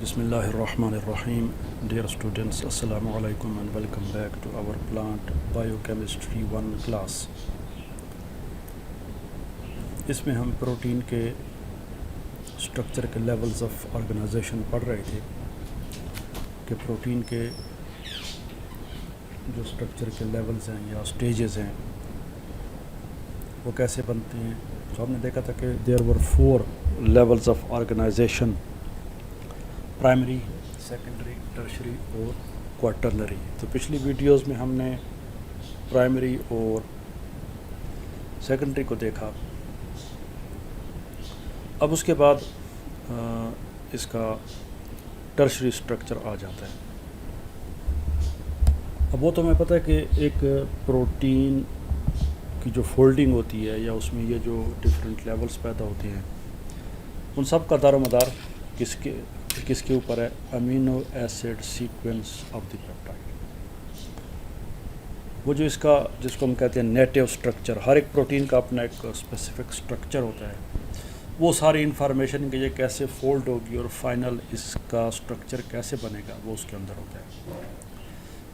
بسم اللہ الرحمن الرحیم. Dear students, السلام علیکم and welcome back to our plant biochemistry 1 class. اس میں ہم پروٹین کے اسٹرکچر کے لیولز آف آرگنائزیشن پڑھ رہے تھے کہ پروٹین کے جو اسٹرکچر کے لیولز ہیں یا اسٹیجز ہیں وہ کیسے بنتے ہیں. تو ہم نے دیکھا تھا کہ there were 4 levels of organization: primary, secondary, tertiary اور کوارٹرنری. تو پچھلی ویڈیوز میں ہم نے پرائمری اور سیکنڈری کو دیکھا. اب اس کے بعد اس کا ٹرشری اسٹرکچر آ جاتا ہے. اب وہ تو ہمیں پتہ ہے کہ ایک پروٹین کی جو فولڈنگ ہوتی ہے یا اس میں یہ جو ڈفرینٹ لیولز پیدا ہوتے ہیں ان سب کا دار و مدار کس کے اوپر ہے؟ Amino acid sequence of the peptide. وہ جو اس کا جس کو ہم کہتے ہیں نیٹو اسٹرکچر، ہر ایک پروٹین کا اپنا ایک اسپیسیفک اسٹرکچر ہوتا ہے. وہ ساری انفارمیشن کہ یہ کیسے فولڈ ہوگی اور فائنل اس کا اسٹرکچر کیسے بنے گا وہ اس کے اندر ہوتا ہے.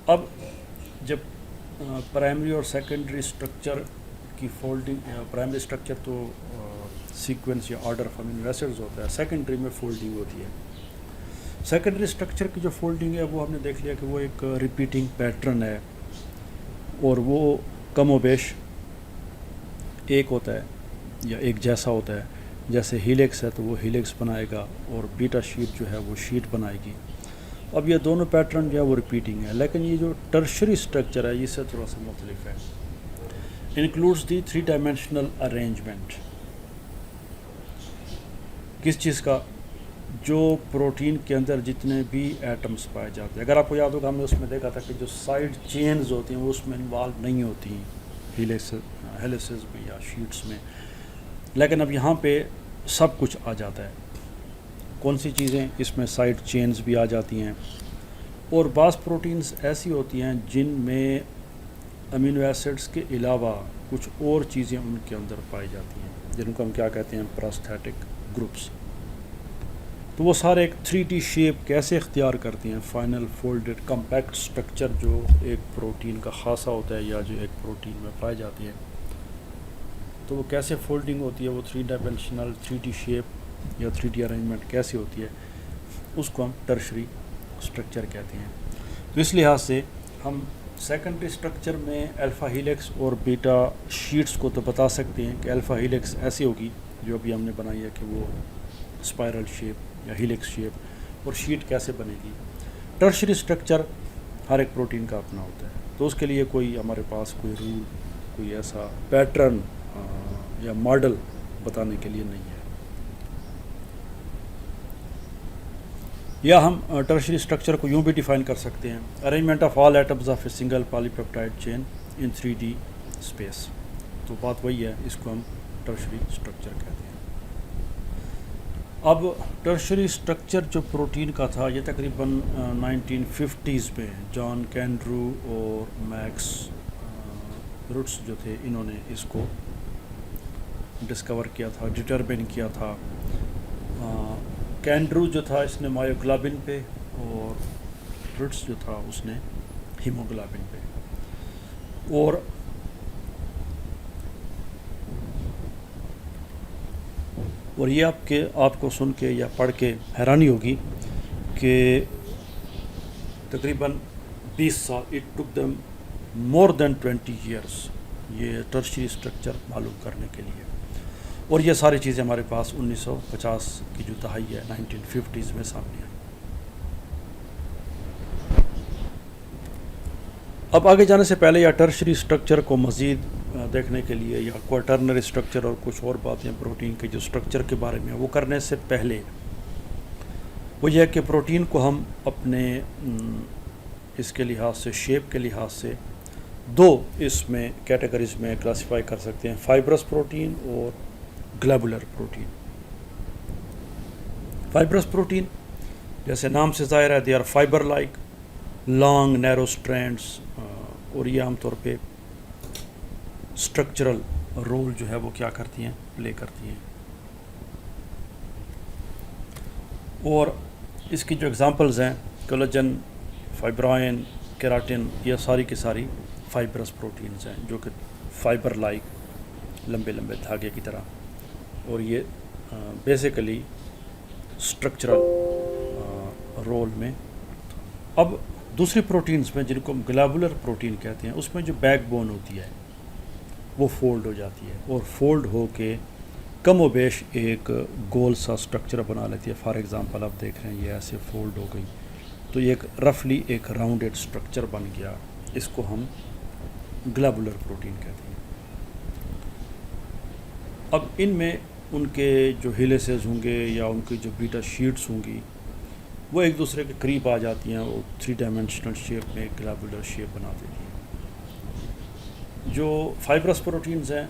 اب جب پرائمری اور سیکنڈری اسٹرکچر کی فولڈنگ، پرائمری اسٹرکچر تو سیکوینس یا آرڈر آف امینو ایسڈز ہوتا ہے، سیکنڈری میں فولڈنگ ہوتی ہے. سیکنڈری اسٹرکچر کی جو فولڈنگ ہے وہ ہم نے دیکھ لیا کہ وہ ایک ریپیٹنگ پیٹرن ہے اور وہ کم و بیش ایک ہوتا ہے یا ایک جیسا ہوتا ہے. جیسے ہیلیکس ہے تو وہ ہیلیکس بنائے گا اور بیٹا شیٹ جو ہے وہ شیٹ بنائے گی. اب یہ دونوں پیٹرن جو ہے وہ ریپیٹنگ ہے، لیکن یہ جو ٹرشری اسٹرکچر ہے اس سے تھوڑا سا مختلف ہے. انکلوڈس دی 3 ڈائمینشنل ارینجمنٹ. کس چیز کا؟ جو پروٹین کے اندر جتنے بھی ایٹمز پائے جاتے ہیں. اگر آپ کو یاد ہوگا ہم نے اس میں دیکھا تھا کہ جو سائڈ چینز ہوتی ہیں وہ اس میں انوالو نہیں ہوتی ہیلیسز میں یا شیٹس میں، لیکن اب یہاں پہ سب کچھ آ جاتا ہے. کون سی چیزیں؟ اس میں سائڈ چینز بھی آ جاتی ہیں اور بعض پروٹینز ایسی ہوتی ہیں جن میں امینو ایسڈز کے علاوہ کچھ اور چیزیں ان کے اندر پائی جاتی ہیں جن کو ہم کیا کہتے ہیں؟ پراسٹیٹک گروپس. تو وہ سارے ایک 3D شیپ کیسے اختیار کرتی ہیں؟ فائنل فولڈڈ کمپیکٹ سٹرکچر جو ایک پروٹین کا خاصہ ہوتا ہے یا جو ایک پروٹین میں پائے جاتی ہے تو وہ کیسے فولڈنگ ہوتی ہے، وہ 3 ڈائمینشنل 3D شیپ یا 3D ارینجمنٹ کیسی ہوتی ہے، اس کو ہم ٹرشری سٹرکچر کہتے ہیں. تو اس لحاظ سے ہم سیکنڈری سٹرکچر میں الفا ہیلیکس اور بیٹا شیٹس کو تو بتا سکتے ہیں کہ الفا ہیلیکس ایسی ہوگی جو ابھی ہم نے بنائی ہے کہ وہ اسپائرل شیپ یا ہیلیکس شیپ، اور شیٹ کیسے بنے گی. ٹرشری سٹرکچر ہر ایک پروٹین کا اپنا ہوتا ہے تو اس کے لیے کوئی ہمارے پاس کوئی رول، کوئی ایسا پیٹرن یا ماڈل بتانے کے لیے نہیں ہے. یا ہم ٹرشری سٹرکچر کو یوں بھی ڈیفائن کر سکتے ہیں: arrangement of all atoms of a single polypeptide chain in 3D space. تو بات وہی ہے، اس کو ہم ٹرشری سٹرکچر کہتے ہیں. اب ٹرشری سٹرکچر جو پروٹین کا تھا یہ تقریباً 1950s میں جان کینڈرو اور میکس روٹس جو تھے انہوں نے اس کو ڈسکور کیا تھا، ڈٹرمن کیا تھا. کینڈرو جو تھا اس نے مایوگلوبن پہ اور روٹس جو تھا اس نے ہیموگلوبن پہ. اور یہ آپ کو سن کے یا پڑھ کے حیرانی ہوگی کہ تقریباً 20 سال it took them more than 20 years یہ ٹرشری اسٹرکچر معلوم کرنے کے لیے. اور یہ ساری چیزیں ہمارے پاس 1950 کی جو دہائی ہے 1950s میں سامنے آئی. اب آگے جانے سے پہلے یا ٹرشری اسٹرکچر کو مزید دیکھنے کے لیے یا کوارٹرنری اسٹرکچر اور کچھ اور باتیں پروٹین کے جو اسٹرکچر کے بارے میں وہ کرنے سے پہلے وہ یہ ہے کہ پروٹین کو ہم اپنے اس کے لحاظ سے، شیپ کے لحاظ سے 2 اس میں کیٹیگریز میں کلاسیفائی کر سکتے ہیں: فائبرس پروٹین اور گلیبولر پروٹین. فائبرس پروٹین جیسے نام سے ظاہر ہے they are fibre like long narrow strands, اور یہ عام طور پہ اسٹرکچرل رول جو ہے وہ کیا کرتی ہیں؟ پلے کرتی ہیں. اور اس کی جو اگزامپلز ہیں کولاجن، فائبرائن، کیراٹن، یہ ساری کی ساری فائبرس پروٹینز ہیں جو کہ فائبر لائک لمبے لمبے دھاگے کی طرح، اور یہ بیسیکلی اسٹرکچرل رول میں. اب دوسری پروٹینز میں جن کو ہم گلابولر پروٹین کہتے ہیں، اس میں جو بیک بون ہوتی ہے وہ فولڈ ہو جاتی ہے، اور فولڈ ہو کے کم و بیش ایک گول سا اسٹرکچر بنا لیتی ہے. فار ایگزامپل آپ دیکھ رہے ہیں یہ ایسے فولڈ ہو گئی تو یہ ایک رفلی ایک راؤنڈڈ اسٹرکچر بن گیا. اس کو ہم گلابولر پروٹین کہتے ہیں. اب ان میں ان کے جو ہیلیسز ہوں گے یا ان کی جو بیٹا شیٹس ہوں گی وہ ایک دوسرے کے قریب آ جاتی ہیں، وہ 3 ڈائمینشنل شیپ میں گلابولر شیپ بنا دیتی ہیں. جو فائبرس پروٹینز ہیں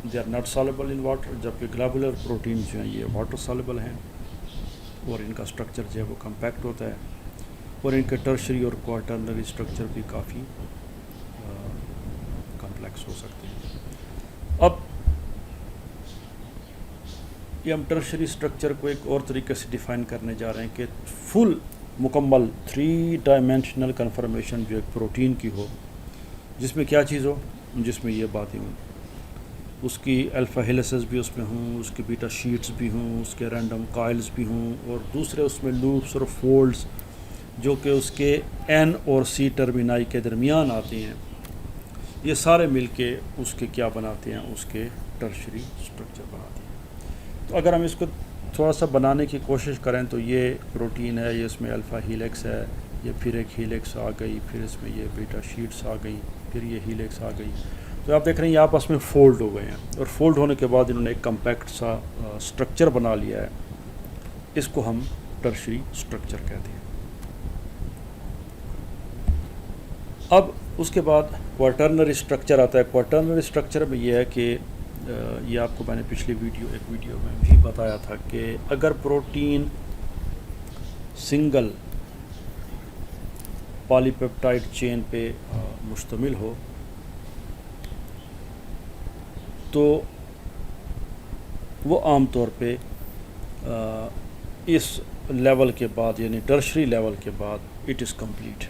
they are not soluble in water, جبکہ گلابولر پروٹینز جو ہیں یہ واٹر سالبل ہیں، اور ان کا اسٹرکچر جو ہے وہ کمپیکٹ ہوتا ہے، اور ان کے ٹرشری اور کوارٹرنری اسٹرکچر بھی کافی کمپلیکس ہو سکتے ہیں. اب یہ ہم ٹرشری اسٹرکچر کو ایک اور طریقے سے ڈیفائن کرنے جا رہے ہیں کہ فل مکمل 3 ڈائمینشنل کنفرمیشن جو ایک پروٹین کی ہو، جس میں کیا چیز ہو، جس میں یہ باتیں ہوں، اس کی الفا ہیلیسز بھی اس میں ہوں، اس کی بیٹا شیٹس بھی ہوں، اس کے رینڈم کائلز بھی ہوں، اور دوسرے اس میں لوپس اور فولڈز جو کہ اس کے این اور سی ٹرمینائی کے درمیان آتے ہیں. یہ سارے مل کے اس کے کیا بناتے ہیں، اس کے ٹرشری اسٹرکچر بناتے ہیں. تو اگر ہم اس کو تھوڑا سا بنانے کی کوشش کریں تو یہ پروٹین ہے، یہ اس میں الفا ہیلیکس ہے، یہ پھر ایک ہیلیکس آ گئی، پھر اس میں یہ بیٹا شیٹس آ گئی، پھر یہ ہیلیکس آ گئی. تو آپ دیکھ رہے ہیں یہ آپس میں فولڈ ہو گئے ہیں، اور فولڈ ہونے کے بعد انہوں نے ایک کمپیکٹ سا اسٹرکچر بنا لیا ہے. اس کو ہم ٹرشری اسٹرکچر کہتے ہیں. اب اس کے بعد کوارٹرنری اسٹرکچر آتا ہے. کوارٹرنری اسٹرکچر میں یہ ہے کہ یہ آپ کو میں نے پچھلی ایک ویڈیو میں بھی بتایا تھا کہ اگر پروٹین سنگل پالی پیپٹائڈ چین پہ مشتمل ہو تو وہ عام طور پہ اس لیول کے بعد یعنی ٹرشری لیول کے بعد اٹ از کمپلیٹ،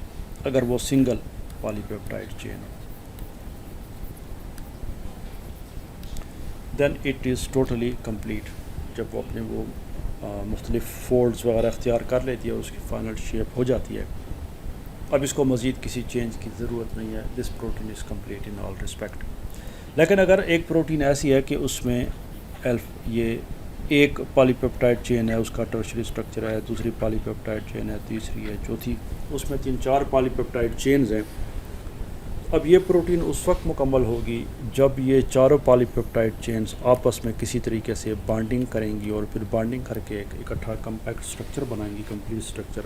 اگر وہ سنگل پالی پیپٹائڈ چین ہو then it is totally complete. جب وہ اپنے وہ مختلف فولڈز وغیرہ اختیار کر لیتی ہے، اس کی فائنل شیپ ہو جاتی ہے. اب اس کو مزید کسی چینج کی ضرورت نہیں ہے. This protein is complete in all respect. لیکن اگر ایک پروٹین ایسی ہے کہ اس میں یہ ایک پالی پیپٹائڈ چین ہے، اس کا ٹرشری اسٹرکچر ہے، دوسری پالی پیپٹائڈ چین ہے، تیسری ہے، چوتھی، اس میں 3-4 پالی پیپٹائڈ چینز ہیں. اب یہ پروٹین اس وقت مکمل ہوگی جب یہ چاروں پالی پیپٹائڈ چینز آپس میں کسی طریقے سے بانڈنگ کریں گی، اور پھر بانڈنگ کر کے ایک اکٹھا کمپیکٹ اسٹرکچر بنائیں گی، کمپلیٹ اسٹرکچر.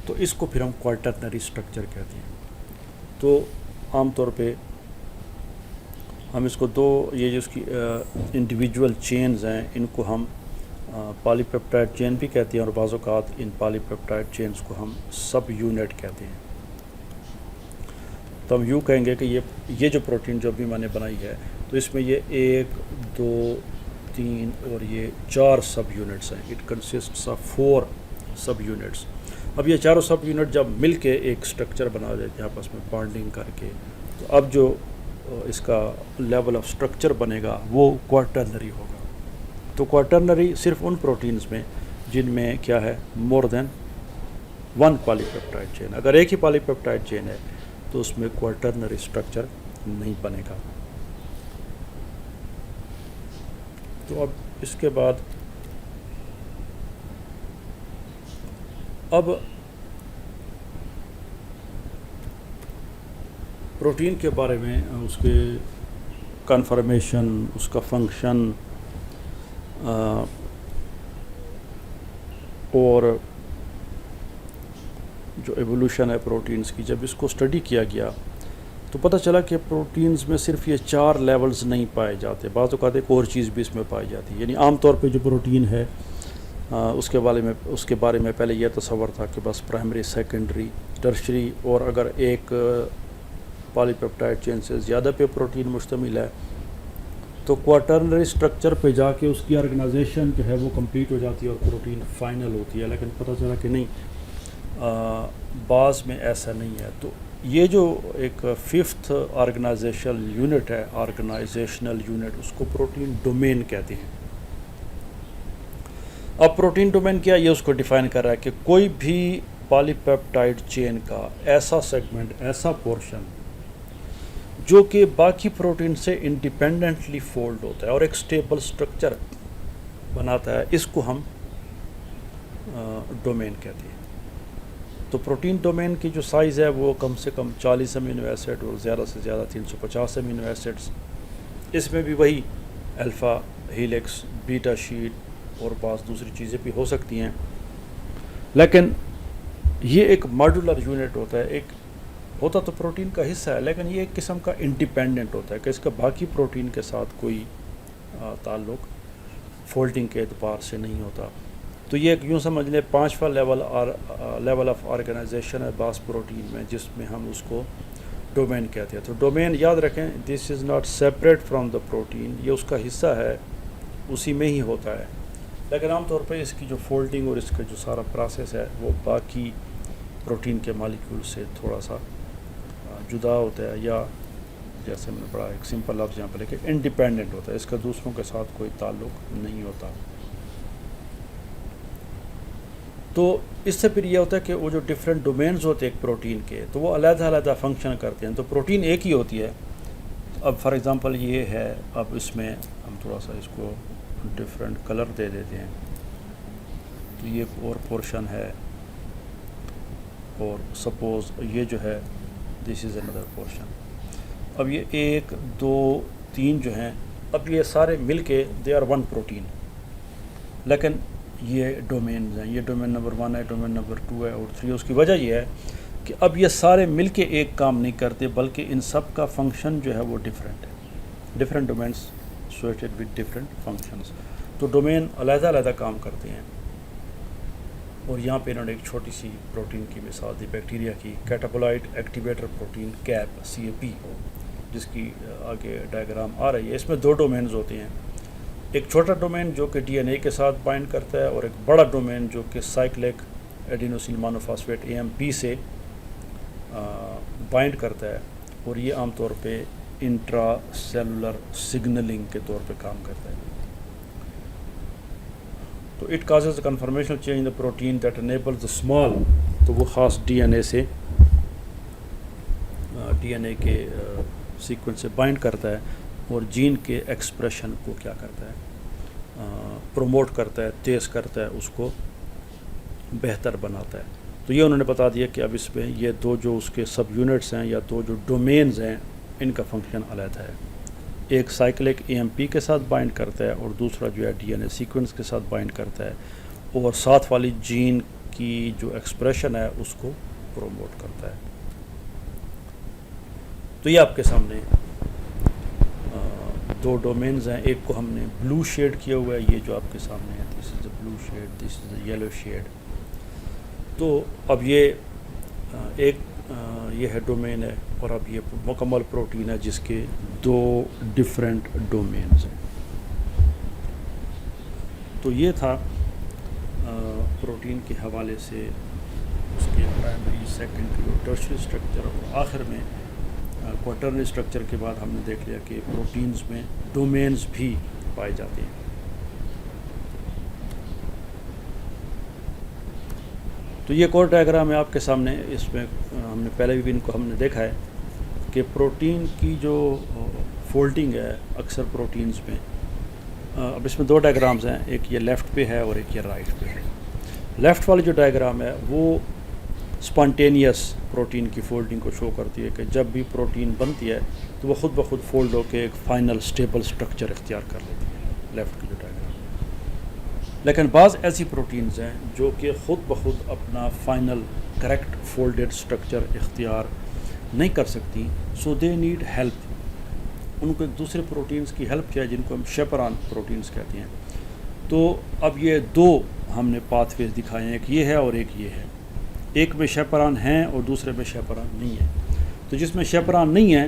تو اس کو پھر ہم کوارٹرنری اسٹرکچر کہتے ہیں. تو عام طور پہ ہم اس کو یہ جو اس کی انڈیویجول چینز ہیں ان کو ہم پالی پیپٹائڈ چین بھی کہتے ہیں، اور بعض اوقات ان پالی پیپٹائڈ چینز کو ہم سب یونٹ کہتے ہیں. تو ہم یوں کہیں گے کہ یہ جو پروٹین جو ابھی میں نے بنائی ہے تو اس میں یہ 1 2 3 اور یہ 4 سب یونٹس ہیں. It consists of 4 subunits. اب یہ چاروں سب یونٹ جب مل کے ایک اسٹرکچر بنا دیتے ہیں آپس میں بانڈنگ کر کے، تو اب جو اس کا لیول آف اسٹرکچر بنے گا وہ کوارٹرنری ہوگا. تو کوارٹرنری صرف ان پروٹینز میں جن میں کیا ہے مور دین 1 پالی پیپٹائڈ چین. اگر ایک ہی پالی پیپٹائڈ چین ہے تو اس میں کوارٹرنری اسٹرکچر نہیں بنے گا. تو اب اس کے بعد اب پروٹین کے بارے میں اس کے کنفرمیشن، اس کا فنکشن اور جو ایوولوشن ہے پروٹینز کی، جب اس کو اسٹڈی کیا گیا تو پتہ چلا کہ پروٹینز میں صرف یہ 4 لیولز نہیں پائے جاتے، بعض اوقات ایک اور چیز بھی اس میں پائی جاتی ہے. یعنی عام طور پہ جو پروٹین ہے اس کے بارے میں پہلے یہ تصور تھا کہ بس پرائمری، سیکنڈری، ٹرشری، اور اگر ایک پالی پیپٹائڈ چین سے زیادہ پہ پروٹین مشتمل ہے تو کوارٹرنری اسٹرکچر پہ جا کے اس کی آرگنائزیشن جو ہے وہ کمپلیٹ ہو جاتی ہے اور پروٹین فائنل ہوتی ہے، لیکن پتہ چلا کہ نہیں، بعض میں ایسا نہیں ہے۔ تو یہ جو ایک ففتھ آرگنائزیشنل یونٹ ہے، آرگنائزیشنل یونٹ، اس کو پروٹین ڈومین کہتے ہیں۔ اب پروٹین ڈومین کیا، یہ اس کو ڈیفائن کر رہا ہے کہ کوئی بھی پالی پیپٹائڈ چین کا ایسا سیگمنٹ، ایسا پورشن جو کہ باقی پروٹین سے انڈیپینڈنٹلی فولڈ ہوتا ہے اور ایک سٹیبل سٹرکچر بناتا ہے، اس کو ہم ڈومین کہتے ہیں۔ تو پروٹین ڈومین کی جو سائز ہے وہ کم سے کم 40 امینو ایسڈ اور زیادہ سے زیادہ 350 امینو ایسڈس، اس میں بھی وہی الفا ہیلکس، بیٹا شیٹ اور بعض دوسری چیزیں بھی ہو سکتی ہیں، لیکن یہ ایک ماڈولر یونٹ ہوتا ہے، ایک ہوتا تو پروٹین کا حصہ ہے، لیکن یہ ایک قسم کا انڈیپینڈنٹ ہوتا ہے کہ اس کا باقی پروٹین کے ساتھ کوئی تعلق فولڈنگ کے اعتبار سے نہیں ہوتا۔ تو یہ ایک یوں سمجھ لیں 5واں لیول آف آرگنائزیشن ہے بعض پروٹین میں، جس میں ہم اس کو ڈومین کہتے ہیں۔ تو ڈومین یاد رکھیں، this is not separate from the protein, یہ اس کا حصہ ہے، اسی میں ہی ہوتا ہے، لیکن عام طور پہ اس کی جو فولڈنگ اور اس کا جو سارا پروسیس ہے وہ باقی پروٹین کے مالیکول سے تھوڑا سا جدا ہوتا ہے، یا جیسے میں نے بڑا ایک سمپل لفظ یہاں پہ لکھے انڈیپینڈنٹ ہوتا ہے، اس کا دوسروں کے ساتھ کوئی تعلق نہیں ہوتا۔ تو اس سے پھر یہ ہوتا ہے کہ وہ جو ڈفرینٹ ڈومینز ہوتے ہیں ایک پروٹین کے، تو وہ علیحدہ علیحدہ فنکشن کرتے ہیں۔ تو پروٹین ایک ہی ہوتی ہے، اب فار ایگزامپل یہ ہے، اب اس میں ہم تھوڑا سا اس کو ڈفرینٹ کلر دے دیتے ہیں، تو یہ ایک اور پورشن ہے، اور سپوز یہ جو ہے دس از اندر پورشن۔ اب یہ 1 2 3 جو ہیں، اب یہ سارے مل کے دے آر ون پروٹین، لیکن یہ ڈومینز ہیں، یہ ڈومین نمبر 1 ہے، ڈومین نمبر 2 ہے اور 3۔ اس کی وجہ یہ ہے کہ اب یہ سارے مل کے ایک کام نہیں کرتے، بلکہ ان سب کا فنکشن جو ہے وہ ڈفرینٹ ہے، different domains associated with different functions. تو ڈومین علیحدہ علیحدہ کام کرتے ہیں، اور یہاں پہ انہوں نے ایک چھوٹی سی پروٹین کی مثال دی، بیکٹیریا کی کیٹابولائٹ ایکٹیویٹر پروٹین کیپ CAP، جس کی آگے ڈائیگرام آ رہی ہے۔ اس میں 2 ڈومینز ہوتے ہیں، ایک چھوٹا ڈومین جو کہ DNA کے ساتھ بائنڈ کرتا ہے، اور ایک بڑا ڈومین جو کہ سائکلک ایڈینوسین مونوفاسفیٹ AMP سے بائنڈ کرتا ہے، اور یہ عام طور پہ انٹرا سیلولر سگنلنگ کے طور پہ کام کرتا ہے۔ تو it causes conformational change in the protein that enable the small, تو وہ خاص DNA سے DNA کے سیکوینس سے بائنڈ کرتا ہے، اور جین کے ایکسپریشن کو کیا کرتا ہے، پروموٹ کرتا ہے، تیز کرتا ہے، اس کو بہتر بناتا ہے۔ تو یہ انہوں نے بتا دیا کہ اب اس میں یہ 2 جو اس کے سب یونٹس ہیں یا 2 جو ڈومینز ہیں، ان کا فنکشن علیحدہ ہے، ایک سائکلک AMP کے ساتھ بائنڈ کرتا ہے، اور دوسرا جو ہے DNA سیکوینس کے ساتھ بائنڈ کرتا ہے، اور ساتھ والی جین کی جو ایکسپریشن ہے اس کو پروموٹ کرتا ہے۔ تو یہ آپ کے سامنے 2 ڈومینز ہیں، ایک کو ہم نے بلو شیڈ کیا ہوا ہے، یہ جو آپ کے سامنے ہے، دس از اے بلو شیڈ، دس از اے یلو شیڈ۔ تو اب یہ ایک یہ ہے ڈومین ہے، اور اب یہ مکمل پروٹین ہے جس کے 2 ڈفرینٹ ڈومینز ہیں۔ تو یہ تھا پروٹین کے حوالے سے اس کے پرائمری، سیکنڈری اور ٹرشری اسٹرکچر، اور آخر میں کوارٹرنری اسٹرکچر کے بعد ہم نے دیکھ لیا کہ پروٹینز میں ڈومینز بھی پائے جاتے ہیں۔ تو یہ ایک اور ڈائیگرام ہے آپ کے سامنے، اس میں ہم نے پہلے بھی ان کو ہم نے دیکھا ہے کہ پروٹین کی جو فولڈنگ ہے اکثر پروٹینز میں، اب اس میں 2 ڈائیگرامز ہیں، ایک یہ لیفٹ پہ ہے اور ایک یہ رائٹ پہ ہے۔ لیفٹ والی جو ڈائیگرام ہے وہ اسپانٹینیس پروٹین کی فولڈنگ کو شو کرتی ہے، کہ جب بھی پروٹین بنتی ہے تو وہ خود بخود فولڈ ہو کے ایک فائنل سٹیبل سٹرکچر اختیار کر لیتی ہے، لیفٹ کی جو ڈائیگرام۔ لیکن بعض ایسی پروٹینز ہیں جو کہ خود بخود اپنا فائنل کریکٹ فولڈڈ سٹرکچر اختیار نہیں کر سکتی، سو دے نیڈ ہیلپ، ان کو ایک دوسرے پروٹینز کی ہیلپ چاہیے جن کو ہم شیپران پروٹینز کہتے ہیں۔ تو اب یہ 2 ہم نے پاتھ ویز دکھائے ہیں، ایک یہ ہے اور ایک یہ ہے، ایک میں شیپران ہیں اور دوسرے میں شیپران نہیں ہے۔ تو جس میں شیپران نہیں ہے